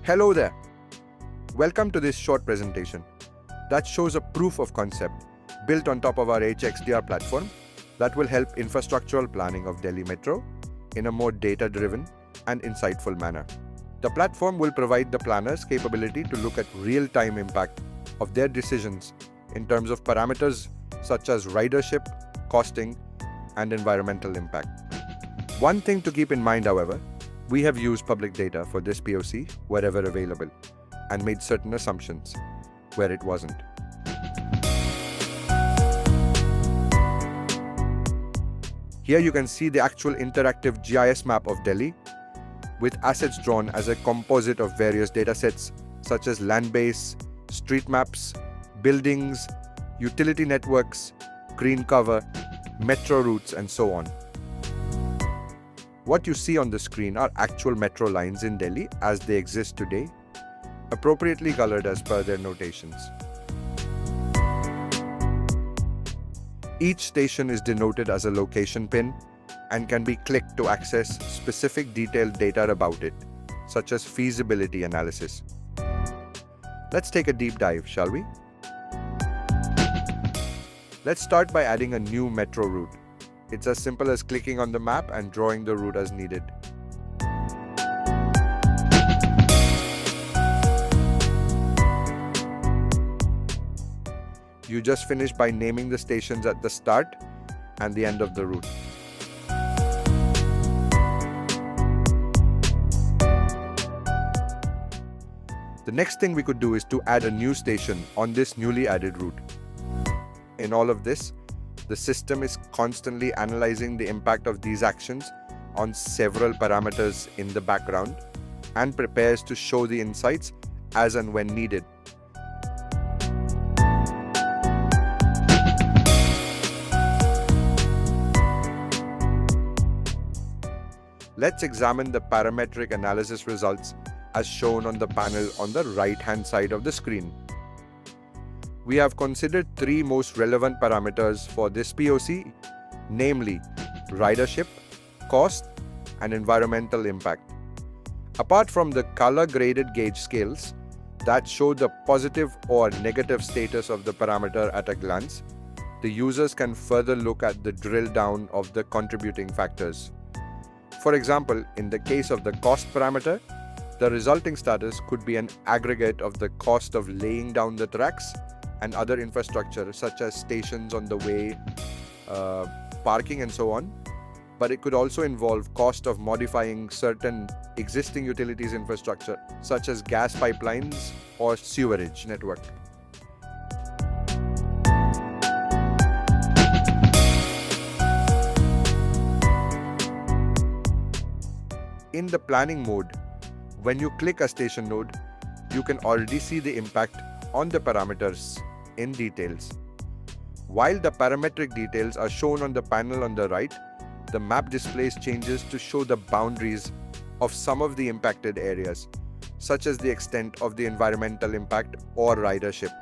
Hello there. Welcome to this short presentation that shows a proof of concept built on top of our HXDR platform that will help infrastructural planning of Delhi Metro in a more data-driven and insightful manner. The platform will provide the planners capability to look at real-time impact of their decisions in terms of parameters such as ridership, costing, and environmental impact. One thing to keep in mind, however, we have used public data for this POC wherever available and made certain assumptions where it wasn't. Here you can see the actual interactive GIS map of Delhi with assets drawn as a composite of various datasets such as land base, street maps, buildings, utility networks, green cover, metro routes, and so on. What you see on the screen are actual metro lines in Delhi as they exist today, appropriately colored as per their notations. Each station is denoted as a location pin and can be clicked to access specific detailed data about it, such as feasibility analysis. Let's take a deep dive, shall we? Let's start by adding a new metro route. It's as simple as clicking on the map and drawing the route as needed. You just finish by naming the stations at the start and the end of the route. The next thing we could do is to add a new station on this newly added route. In all of this, the system is constantly analyzing the impact of these actions on several parameters in the background and prepares to show the insights as and when needed. Let's examine the parametric analysis results as shown on the panel on the right-hand side of the screen. We have considered three most relevant parameters for this POC, namely ridership, cost, and environmental impact. Apart from the color-graded gauge scales that show the positive or negative status of the parameter at a glance, the users can further look at the drill down of the contributing factors. For example, in the case of the cost parameter, the resulting status could be an aggregate of the cost of laying down the tracks and other infrastructure such as stations on the way, parking and so on, but it could also involve cost of modifying certain existing utilities infrastructure such as gas pipelines or sewerage network. In the planning mode, when you click a station node, you can already see the impact on the parameters in details. While the parametric details are shown on the panel on the right, the map displays changes to show the boundaries of some of the impacted areas, such as the extent of the environmental impact or ridership.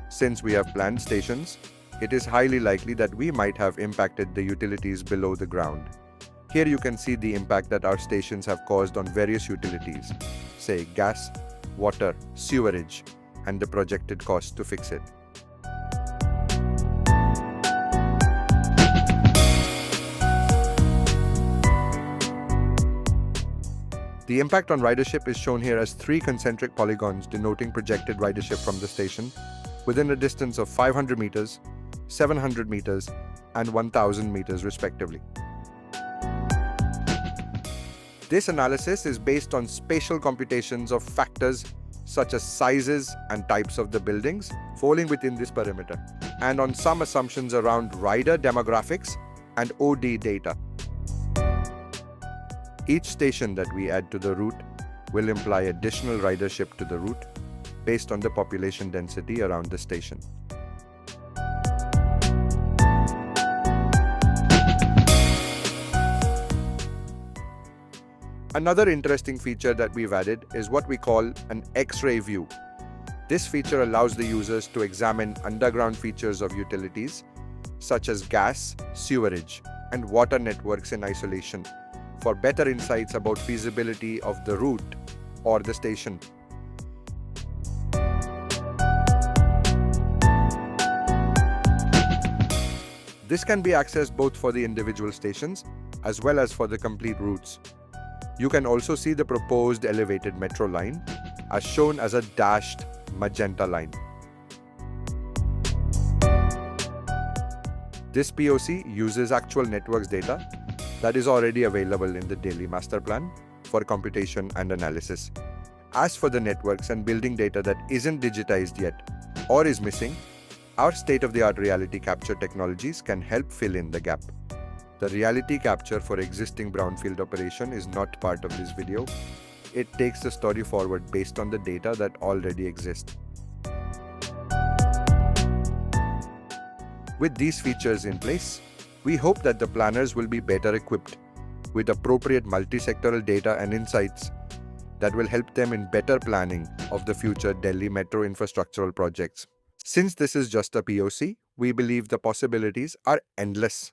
Since we have planned stations, it is highly likely that we might have impacted the utilities below the ground. Here you can see the impact that our stations have caused on various utilities, say gas, water, sewerage, and the projected cost to fix it. The impact on ridership is shown here as three concentric polygons denoting projected ridership from the station within a distance of 500 meters, 700 meters, and 1000 meters respectively. This analysis is based on spatial computations of factors such as sizes and types of the buildings falling within this perimeter, and on some assumptions around rider demographics and OD data. Each station that we add to the route will imply additional ridership to the route based on the population density around the station. Another interesting feature that we've added is what we call an X-ray view. This feature allows the users to examine underground features of utilities such as gas, sewerage, and water networks in isolation for better insights about feasibility of the route or the station. This can be accessed both for the individual stations as well as for the complete routes. You can also see the proposed elevated metro line as shown as a dashed magenta line. This POC uses actual networks data that is already available in the Delhi Master Plan for computation and analysis. As for the networks and building data that isn't digitized yet or is missing, our state-of-the-art reality capture technologies can help fill in the gap. The reality capture for existing brownfield operation is not part of this video. It takes the story forward based on the data that already exists. With these features in place, we hope that the planners will be better equipped with appropriate multi-sectoral data and insights that will help them in better planning of the future Delhi Metro infrastructural projects. Since this is just a POC, we believe the possibilities are endless.